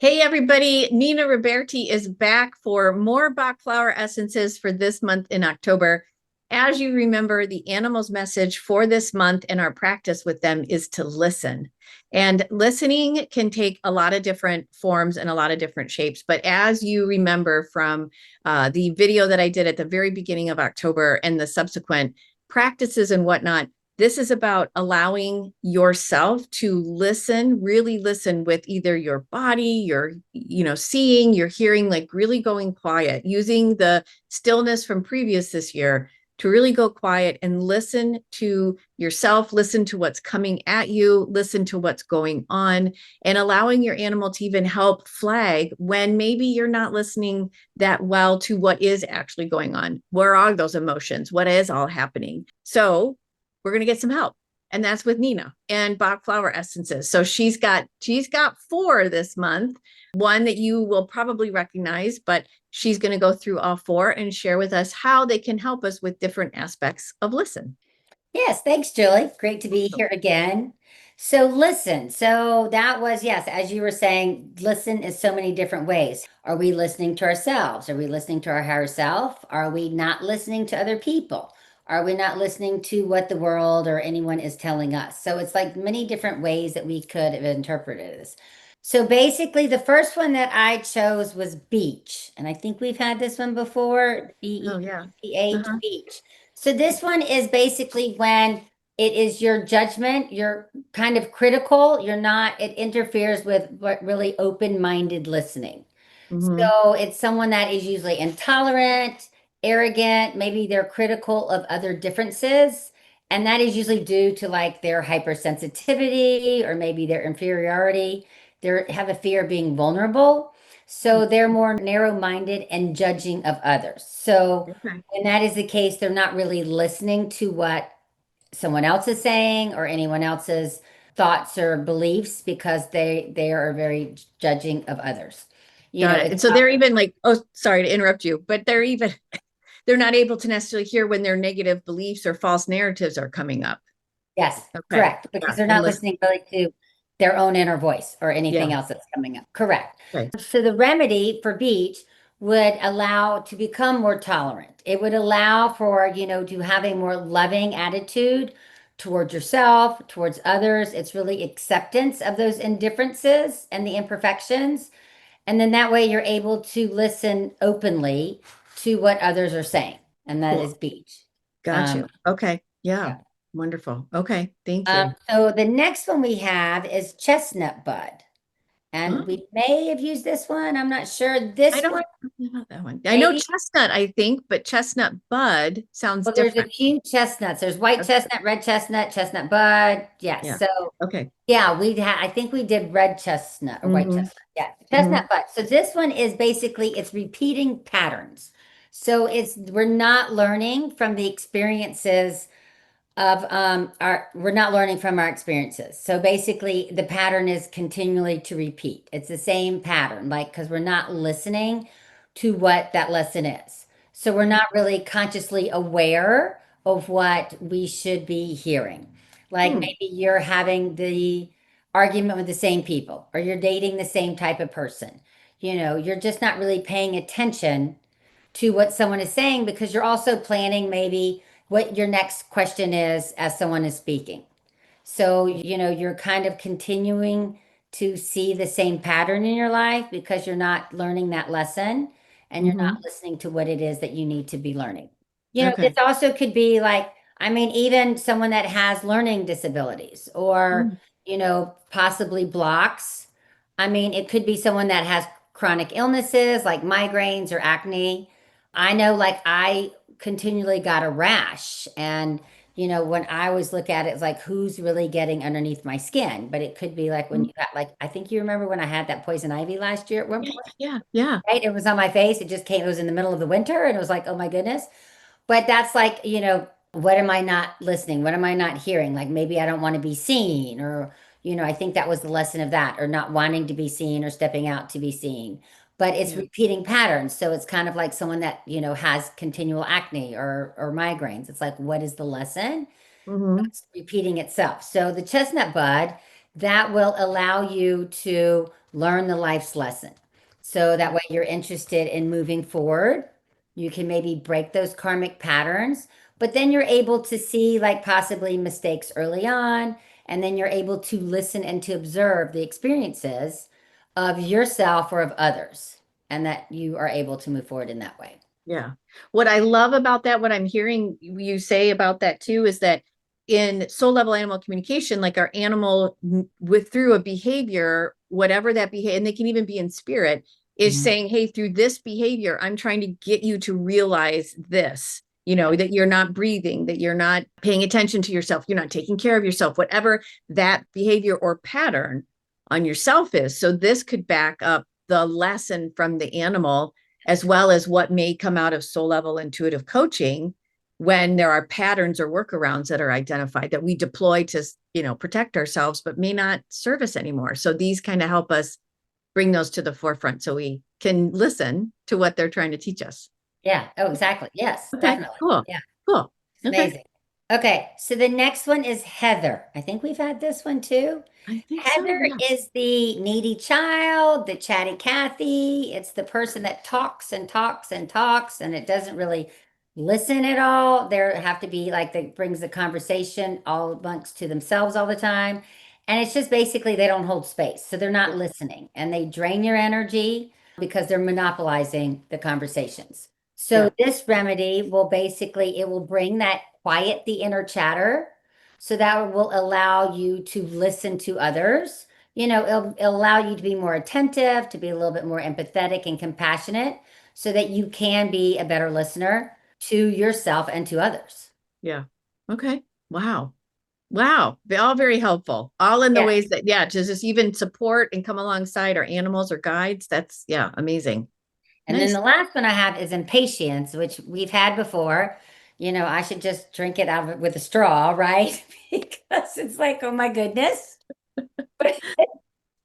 Hey everybody, Nina Roberti is back for more Bach Flower Essences for this month in October. As you remember, the animals' message for this month and our practice with them is to listen. And listening can take a lot of different forms and a lot of different shapes. But as you remember from the video that I did at the very beginning of October and the subsequent practices and whatnot, this is about allowing yourself to listen, really listen with either your body, your, seeing, your hearing, like really going quiet, using the stillness from previous this year to really go quiet and listen to yourself, listen to what's coming at you, listen to what's going on, and allowing your animal to even help flag when maybe you're not listening that well to what is actually going on. Where are those emotions? What is all happening? So we're going to get some help. And that's with Nina and Bach Flower Essences. So she's got four this month, one that you will probably recognize, but she's going to go through all four and share with us how they can help us with different aspects of listen. Yes, thanks, Julie. Great to be here again. So, listen. So, that was, yes, as you were saying, listen is so many different ways. Are we listening to ourselves? Are we listening to our higher self? Are we not listening to other people? Are we not listening to what the world or anyone is telling us? So, it's like many different ways that we could have interpreted this. So, basically, the first one that I chose was beech. And I think we've had this one before, Oh yeah. Beech, Uh-huh. beech. So this one is basically when it is your judgment, you're kind of critical, it interferes with what really open-minded listening. Mm-hmm. So it's someone that is usually intolerant, arrogant, maybe they're critical of other differences. And that is usually due to like their hypersensitivity or maybe their inferiority. They have a fear of being vulnerable. So they're more narrow-minded and judging of others. So Okay. when that is the case, they're not really listening to what someone else is saying or anyone else's thoughts or beliefs because they are very judging of others. Got it. It's And so not, they're even like, oh, sorry to interrupt you, but they're not able to necessarily hear when their negative beliefs or false narratives are coming up. yes, Okay. correct, because Yeah. they're And not listen. listening really to their own inner voice or anything Yeah. else that's coming up. Correct. Okay. So the remedy for beach would allow to become more tolerant. It would allow for, to have a more loving attitude towards yourself, towards others. It's really acceptance of those indifferences and the imperfections. And then that way you're able to listen openly to what others are saying. And that Cool. is beach. Got Um, you. Okay. Yeah. yeah. Wonderful. Okay. Thank you. So the next one we have is Chestnut Bud. Huh? And we may have used this one. I'm not sure. I This don't one, know about that one. I know maybe. chestnut, I think, but chestnut bud sounds Well, there's a different. few chestnuts. There's white Okay. chestnut, red chestnut, chestnut bud. Yes. Yeah. So Okay. yeah, I think we did red chestnut or white Mm-hmm. chestnut. Yeah, Mm-hmm. chestnut bud. So this one is basically it's repeating patterns. So we're not learning from the experiences of our we're not learning from our experiences. So basically the pattern is continually to repeat. It's the same pattern, like because we're not listening to what that lesson is. So we're not really consciously aware of what we should be hearing. Like Hmm. maybe you're having the argument with the same people or you're dating the same type of person. You're just not really paying attention to what someone is saying because you're also planning maybe what your next question is as someone is speaking. So, you're kind of continuing to see the same pattern in your life because you're not learning that lesson and you're not Mm-hmm. listening to what it is that you need to be learning. This Okay. also could be like, I mean, even someone that has learning disabilities or, Mm. possibly blocks. I mean, it could be someone that has chronic illnesses like migraines or acne. I know, like, I continually got a rash and when I always look at it, it's like, who's really getting underneath my skin? But it could be like when you got, like, I think you remember when I had that poison ivy last year at one Yeah. point, Yeah. Yeah. right? It was on my face. It just came, it was in the middle of the winter and it was like, oh my goodness. But that's like, what am I not listening? What am I not hearing? Like maybe I don't want to be seen or, I think that was the lesson of that or not wanting to be seen or stepping out to be seen. But it's Yeah. repeating patterns. So it's kind of like someone that, has continual acne or migraines. It's like, what is the lesson? Mm-hmm. It's repeating itself. So the chestnut bud, that will allow you to learn the life's lesson. So that way you're interested in moving forward. You can maybe break those karmic patterns, but then you're able to see like possibly mistakes early on, and then you're able to listen and to observe the experiences of yourself or of others, and that you are able to move forward in that way. Yeah. What I love about that, what I'm hearing you say about that too, is that in soul level animal communication, like our animal with through a behavior, whatever that behavior, and they can even be in spirit, is Mhm. saying, hey, through this behavior, I'm trying to get you to realize this, that you're not breathing, that you're not paying attention to yourself, you're not taking care of yourself, whatever that behavior or pattern on yourself is. So this could back up the lesson from the animal as well as what may come out of soul level intuitive coaching when there are patterns or workarounds that are identified that we deploy to, protect ourselves, but may not serve us anymore. So these kind of help us bring those to the forefront so we can listen to what they're trying to teach us. Yeah. Oh, exactly. Yes, Okay, definitely. cool. Yeah. Cool. It's Okay. amazing. Okay, so the next one is Heather. I think we've had this one too. I think so. Heather Yeah. is the needy child, the chatty Cathy. It's the person that talks and talks and talks, and it doesn't really listen at all. There have to be like that brings the conversation all amongst to themselves all the time. And it's just basically they don't hold space. So they're not listening and they drain your energy because they're monopolizing the conversations. Yeah. So this remedy will basically it will bring that quiet the inner chatter so that will allow you to listen to others. It'll allow you to be more attentive, to be a little bit more empathetic and compassionate so that you can be a better listener to yourself and to others. Yeah. Okay. Wow. Wow. They're all very helpful. All in the Yeah. ways that, yeah, to just even support and come alongside our animals or guides. That's, yeah, amazing. And then Nice. the last one I have is impatience, which we've had before. I should just drink it out of it with a straw, right? Because it's like, oh my goodness.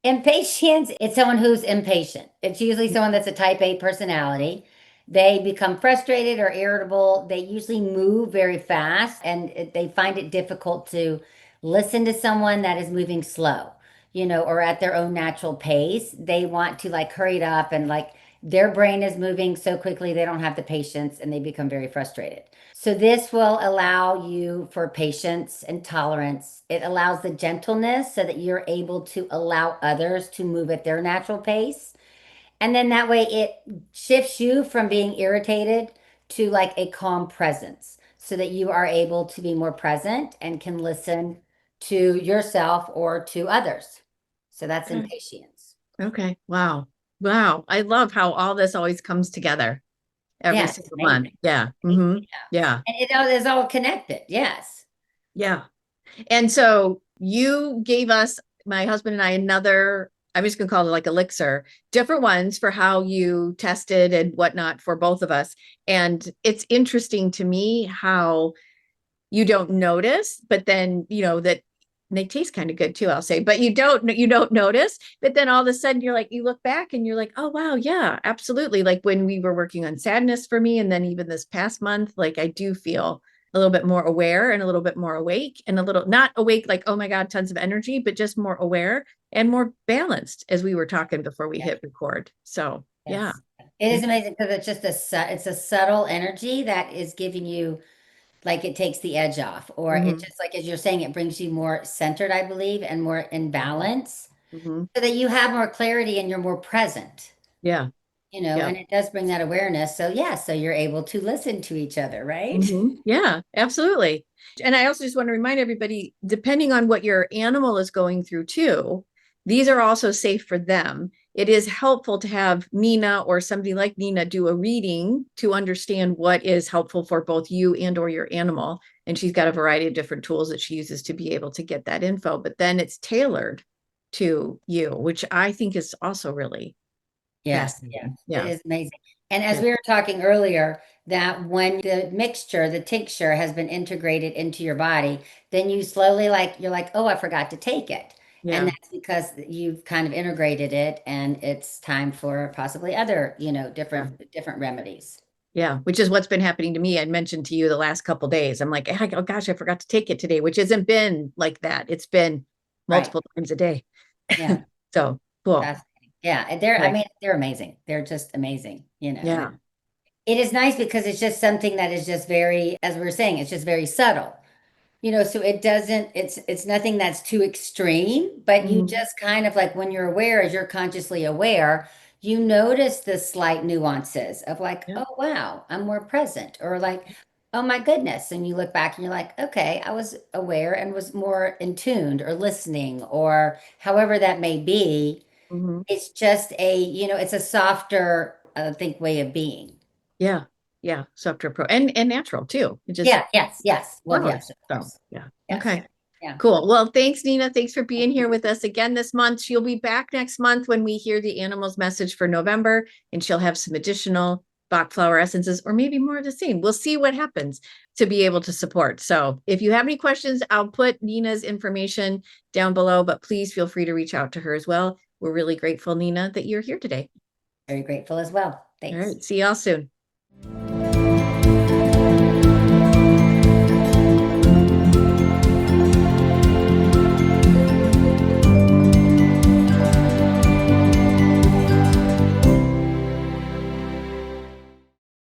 Impatience, it's someone who's impatient. It's usually someone that's a type A personality. They become frustrated or irritable. They usually move very fast and they find it difficult to listen to someone that is moving slow, or at their own natural pace. They want to like hurry it up and like their brain is moving so quickly, they don't have the patience and they become very frustrated. So this will allow you for patience and tolerance. It allows the gentleness so that you're able to allow others to move at their natural pace. And then that way it shifts you from being irritated to like a calm presence so that you are able to be more present and can listen to yourself or to others. So that's Okay. impatience. Okay. Wow. Wow. I love how all this always comes together every Yes, it's single month. amazing. Yeah. Amazing, Hmm. yeah. Yeah. And it all is all connected. Yes. Yeah. And so you gave us, my husband and I, another, I'm just going to call it like elixir, different ones for how you tested and whatnot for both of us. And it's interesting to me how you don't notice, but then, that they taste kind of good too, I'll say, but you don't notice, but then all of a sudden you're like, you look back and you're like, oh, wow. Yeah, absolutely. Like when we were working on sadness for me. And then even this past month, like I do feel a little bit more aware and a little bit more awake and a little not awake, like, oh my God, tons of energy, but just more aware and more balanced as we were talking before we Yeah. hit record. So yeah. Yes. It is amazing because it's just it's a subtle energy that is giving you like it takes the edge off, or it Hmm. just like as you're saying, it brings you more centered, I believe, and more in balance Hmm. so that you have more clarity and you're more present, Yeah. Yeah. and it does bring that awareness. So yeah, so you're able to listen to each other, right? Yeah, absolutely. And I also just want to remind everybody, depending on what your animal is going through too, these are also safe for them. It is helpful to have Nina or somebody like Nina do a reading to understand what is helpful for both you and or your animal. And she's got a variety of different tools that she uses to be able to get that info, but then it's tailored to you, which I think is also really Yes, yes, fascinating. it Yeah. is amazing. And as Yeah. we were talking earlier, that when the mixture, the tincture has been integrated into your body, then you slowly like you're like, oh, I forgot to take it. And Yeah. that's because you've kind of integrated it and it's time for possibly other, Yeah. different remedies. Yeah, which is what's been happening to me. I mentioned to you the last couple of days. I'm like, oh gosh, I forgot to take it today, which hasn't been like that. It's been Right. multiple times a day. Yeah. So cool. Fascinating. Yeah, and they're, I Okay. mean, they're amazing. They're just amazing, you know. Yeah. It is nice because it's just something that is just very, as we were saying, it's just very subtle. You know, so it doesn't, it's nothing that's too extreme, but you Mhm. just kind of like when you're aware, as you're consciously aware, you notice the slight nuances of like, Yeah. oh wow, I'm more present, or like, oh my goodness. And you look back and you're like, okay, I was aware and was more in tuned or listening, or however that may be. Mhm. It's just a, you know, it's a softer, I think, way of being. Yeah. Yeah. Softer pro and natural too. It just Yeah, yes, yes. Well, yes, flowers. of So course. yeah. Yes. Okay. Yeah. Cool. Well, thanks, Nina. Thanks for being here with us again this month. She'll be back next month when we hear the animals message for November, and she'll have some additional Bach flower essences or maybe more of the same. We'll see what happens to be able to support. So if you have any questions, I'll put Nina's information down below, but please feel free to reach out to her as well. We're really grateful, Nina, that you're here today. Very grateful as well. All Thanks. right. See y'all soon.